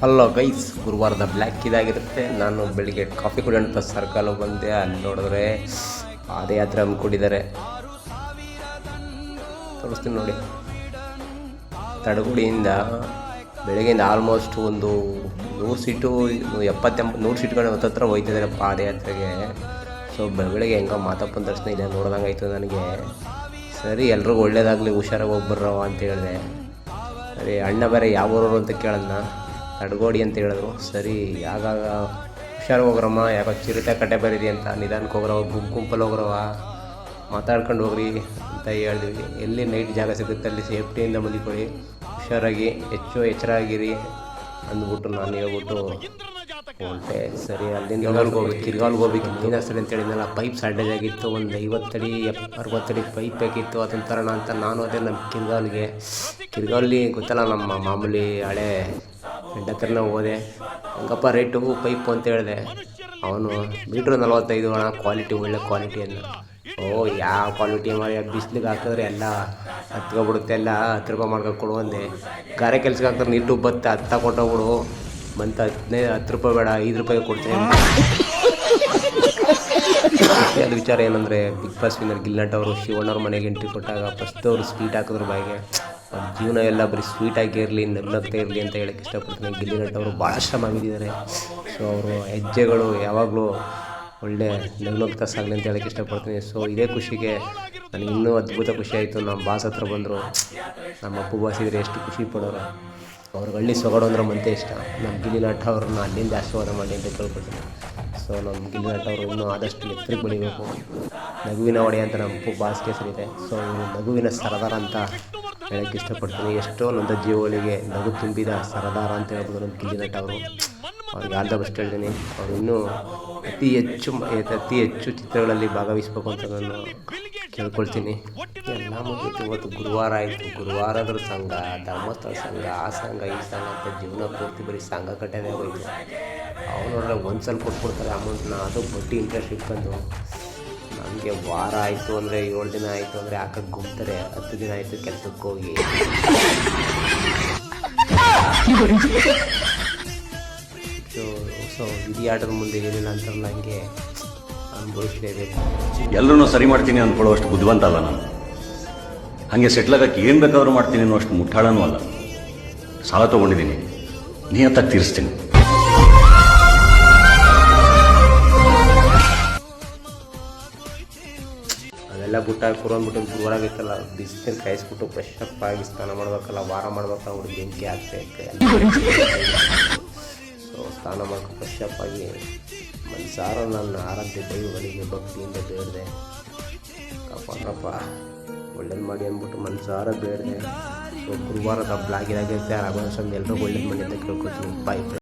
Hello guys, ಗುರುವಾರದ black ಇದಾಗಿರುತ್ತೆ. ನಾನು ಬೆಳಿಗ್ಗೆ ಕಾಫಿ ಕುಡಿಯೋಂಥ ಸರ್ಕಲ್ ಬಂದೆ. ಅಲ್ಲಿ ನೋಡಿದ್ರೆ ಪಾದಯಾತ್ರೆ ಹಮ್ಮಿಕೊಂಡಿದ್ದಾರೆ. ತೋರಿಸ್ತೀನಿ ನೋಡಿ. ತಡಗುಡಿಯಿಂದ ಬೆಳಗ್ಗೆಯಿಂದ ಆಲ್ಮೋಸ್ಟ್ ಒಂದು 100 ಸೀಟು 70-100 ಸೀಟ್ಗಳು ಹತ್ತತ್ರ ಹೋಗ್ತಿದ್ದಾರೆ ಪಾದಯಾತ್ರೆಗೆ. ಸೊ ಬೆಳಗ್ಗೆ ಹೆಂಗೋ ಮಾತಪ್ಪನ ದರ್ಶನ ಇದೆ ನೋಡ್ದಂಗೆ ಆಯಿತು ನನಗೆ. ಸರಿ, ಎಲ್ರಿಗೂ ಒಳ್ಳೇದಾಗಲಿ, ಹುಷಾರಾಗಿ ಹೋಗ್ಬರ್ರವ ಅಂತ ಹೇಳಿದೆ. ಸರಿ, ಅಣ್ಣ ಬೇರೆ ಯಾವ ಊರವರು ಅಂತ ಕೇಳಿದ್ನ. ತಡಗೋಡಿ ಅಂತ ಹೇಳಿದ್ರು. ಸರಿ, ಆಗಾಗ ಹುಷಾರು ಹೋಗ್ರಮ್ಮ, ಯಾಕೋ ಚಿರತೆ ಕಟ್ಟೆ ಬರೀದಿ ಅಂತ, ನಿಧಾನಕ್ಕೆ ಹೋಗ್ರವ, ಗುಂಪಲ್ಲಿ ಹೋಗ್ರವ, ಮಾತಾಡ್ಕೊಂಡು ಹೋಗ್ರಿ ಅಂತ ಹೇಳಿದ್ವಿ. ಎಲ್ಲಿ ನೈಟ್ ಜಾಗ ಸಿಗುತ್ತೆ ಅಲ್ಲಿ ಸೇಫ್ಟಿಯಿಂದ ಮಲಿಕೊಳ್ಳಿ, ಹುಷಾರಾಗಿ ಹೆಚ್ಚು ಎಚ್ಚರ ಆಗಿರಿ ಅಂದ್ಬಿಟ್ಟು ನಾನು ಹೇಳ್ಬಿಟ್ಟು ಹೊಂಟೆ. ಸರಿ, ಅಲ್ಲಿಂದ ಕಿರ್ಗಾಲ್ಗೆ ಹೋಗ್ಬೇಕು. ನೀನು ಸರಿ ಅಂತ ಹೇಳಿದ್ನಲ್ಲ, ಪೈಪ್ ಶಾರ್ಟೇಜ್ ಆಗಿತ್ತು. ಒಂದು 50 ಅಡಿ 60 ಅಡಿ ಪೈಪ್ ಬೇಕಿತ್ತು. ಅದನ್ನ ತರೋಣ ಅಂತ ನಾನು ಅದೇ ನಮ್ಮ ಕಿರ್ಗಾಲಿ ಗೊತ್ತಲ್ಲ, ನಮ್ಮ ಮಾಮೂಲಿ ಹಳೆ ಫ್ರೆಂಡ್ ಹತ್ರನೇ ಹೋದೆ. ಹಂಗಪ್ಪ ರೇಟು ಪೈಪು ಅಂತ ಹೇಳಿದೆ. ಅವನು ಮೀಟ್ರು 45 ಅಣ್ಣ, ಕ್ವಾಲಿಟಿ ಒಳ್ಳೆ ಕ್ವಾಲಿಟಿ ಅನ್ನ. ಯಾವ ಕ್ವಾಲಿಟಿ ಮಾಡಿ ಬಿಸ್ಲಿಗೆ ಹಾಕಿದ್ರೆ ಎಲ್ಲ ಹತ್ಕೊಬಿಡುತ್ತೆ, ಎಲ್ಲ 10 ರೂಪಾಯಿ ಮಾಡ್ಕೊಂಡು ಕೊಡುವಂದೆ. ಗಾರೆ ಕೆಲ್ಸಕ್ಕೆ ಹಾಕ್ತಾರೆ, ನೀರು ಬತ್ತೆ, ಅದು ತಗೊಂಡೋಗ್ಬಿಡು ಬಂತ. 10 ರೂಪಾಯಿ ಬೇಡ, 5 ರೂಪಾಯಿ ಕೊಡ್ತೀನಿ. ಅದು ವಿಚಾರ ಏನಂದರೆ, ಬಿಗ್ ಬಾಸ್ ವಿನ್ನರ್ ಗಿಲ್ಲಿನಟ್ ಅವರು ಶಿವಣ್ಣವ್ರ ಮನೆಗೆ ಎಂಟ್ರಿ ಕೊಟ್ಟಾಗ ಫಸ್ಟ್ ಅವರು ಸ್ವೀಟ್ ಹಾಕಿದ್ರು ಬಾಯಿಗೆ. ಅವ್ರ ಜೀವನ ಎಲ್ಲ ಬರೀ ಸ್ವೀಟಾಗಿರಲಿ, ನಗ್ನಗ್ತಾ ಇರಲಿ ಅಂತ ಹೇಳಕ್ಕೆ ಇಷ್ಟಪಡ್ತೀನಿ. ಗಿಲ್ಲಿನಟ್ ಅವರು ಭಾಳ ಶ್ರಮ ಬಿದ್ದಿದ್ದಾರೆ. ಸೊ ಅವರು ಹೆಜ್ಜೆಗಳು ಯಾವಾಗಲೂ ಒಳ್ಳೆ ನಗ್ನಗ್ತಾ ಸಾಗಲಿ ಅಂತ ಹೇಳಕ್ಕೆ ಇಷ್ಟಪಡ್ತೀನಿ. ಸೊ ಇದೇ ಖುಷಿಗೆ ನನಗೆ ಇನ್ನೂ ಅದ್ಭುತ ಖುಷಿ ಆಯಿತು. ನಮ್ಮ ಬಾಸ್ ಹತ್ರ ಬಂದರು. ನಮ್ಮ ಅಪ್ಪು ಬಾಸ್ ಇದ್ರೆ ಎಷ್ಟು ಖುಷಿ ಪಡೋರು. ಅವ್ರಿಗೆ ಹಳ್ಳಿ ಸೊಗಡು ಅಂದ್ರೆ ಮಂತೆ ಇಷ್ಟ. ನಮ್ಮ ಗಿಲ್ಲಿನಟ್ ಅವ್ರನ್ನ ಅಲ್ಲಿಂದ ಆಶೀರ್ವಾದ ಮಾಡಿ ಅಂತ ಕೇಳ್ಕೊಳ್ತೀನಿ. ಸೊ ನಮ್ಮ ಗಿಲ್ಲಿನಟ್ ಅವರು ಇನ್ನೂ ಆದಷ್ಟು ಎತ್ತರಕ್ಕೆ ಬೆಳಿಬೇಕು. ನಗುವಿನ ಒಡೆ ಅಂತ ನಮ್ಮ ಅಪ್ಪು ಬಾಸ್ಗೆ ಹೆಸರಿದೆ. ಸೊ ಇವರು ನಗುವಿನ ಸರದಾರ ಅಂತ ಹೇಳೋಕ್ಕೆ ಇಷ್ಟಪಡ್ತೀನಿ. ಎಷ್ಟೋ ನನ್ನ ಜೀವಗಳಿಗೆ ನಗು ತುಂಬಿದ ಸರದಾರ ಅಂತ ಹೇಳ್ಬೋದು ನಮ್ಮ ಗಿಲ್ಲಿನಟ್ ಅವರು. ಅವ್ರಿಗೆ ಆಲ್ ದ ಬೆಸ್ಟ್ ಹೇಳ್ತೀನಿ. ಅವರು ಇನ್ನೂ ಅತಿ ಹೆಚ್ಚು ಚಿತ್ರಗಳಲ್ಲಿ ಭಾಗವಹಿಸ್ಬೇಕು ಅಂತ ನಾನು ಕೇಳ್ಕೊಳ್ತೀನಿ. ಎಲ್ಲ ಮುಗಿತು. ಇವತ್ತು ಗುರುವಾರ ಆಯಿತು. ಗುರುವಾರದ್ರ ಸಂಘ, ಧರ್ಮಸ್ಥಳ ಸಂಘ, ಆ ಸಂಘ ಈ ಸಂಘ ಅಂತ ಜೀವನ ಪೂರ್ತಿ ಬರೀ ಸಂಘ ಕಟ್ಟೋದೇ ಹೋಯ್ತು. ಅವ್ರು ನೋಡಿದ್ರೆ ಒಂದು ಸಲ ಕೊಟ್ಬಿಡ್ತಾರೆ ಅಮೌಂಟ್ನ, ಅದು ಬಡ್ಡಿ ಇಂಟ್ರೆಸ್ಟ್ ಇಟ್ಕೊಂಡು. ನಮಗೆ ವಾರ ಆಯಿತು ಅಂದರೆ 7 ದಿನ ಆಯಿತು ಅಂದರೆ ಹಾಕಕ್ಕೆ ಗುಮ್ತಾರೆ. 10 ದಿನ ಆಯಿತು ಕೆಲಸಕ್ಕೆ ಹೋಗಿ. ಸೊ ವಿಧಿ ಆಟದ ಮುಂದೆ ಏನಿಲ್ಲ ಅಂತಾರಲ್ಲ, ಹಂಗೆ ಅನುಭವಿಸಲೇಬೇಕು. ಎಲ್ಲರೂ ಸರಿ ಮಾಡ್ತೀನಿ ಅಂದ್ಕೊಳ್ಳೋಷ್ಟು ಬುದ್ಧಿವಂತ ಅಲ್ಲ ನಾನು. ಹಾಗೆ ಸೆಟ್ಲಾಗಕ್ಕೆ ಏನು ಬೇಕಾದ್ರೂ ಮಾಡ್ತೀನಿ ಅನ್ನೋ ಅಷ್ಟು ಮುಟ್ಟಾಳನೂ ಅಲ್ಲ. ಸಾಲ ತೊಗೊಂಡಿದ್ದೀನಿ, ನಿಯತ್ತಾಗಿ ತೀರಿಸ್ತೀನಿ. ಅದೆಲ್ಲ ಬುಟ್ಟಾಗಿ ಕುರೋನ್ಬಿಟ್ಟು ಗುರುವಾರಾಗಿತ್ತಲ್ಲ, ಬಿಸಿನೀರು ಕಾಯಿಸ್ಬಿಟ್ಟು ಫ್ರೆಶ್ ಅಪ್ ಆಗಿ ಸ್ನಾನ ಮಾಡ್ಬೇಕಲ್ಲ, ವಾರ ಮಾಡ್ಬೇಕಲ್ಲ, ಅವ್ರಿಗೆ ಬೆಂಕಿ ಆಗ್ತಾಯಿತ್ತು. ಸೊ ಸ್ನಾನ ಮಾಡ್ಕೊಂಡು ಫ್ರೆಶ್ ಅಪ್ ಆಗಿ ಮನಸಾರ ನನ್ನ ಆರಾಧ್ಯ ದೈವಗಳಿಗೆ ಭಕ್ತಿಯಿಂದ ಬೇಡಿದೆ. ಕಾಪಾಡ್ರಪ್ಪ, ಒಳ್ಳೇದು ಮಾಡಿ ಅಂದ್ಬಿಟ್ಟು ಮನಸಾರ ಬೇಡಿದೆ. ಸೊ ಗುರುವಾರದ ಬ್ಲಾಗಿನಾಗಿರುತ್ತೆ. ರಾಘವೇಂದ್ರ ಸ್ವಾಮಿ ಎಲ್ಲರೂ ಒಳ್ಳೇದು ಮಾಡಿ ಅಂತ ಕೇಳ್ಕೊತೀನಿ. ಬಾಯ್.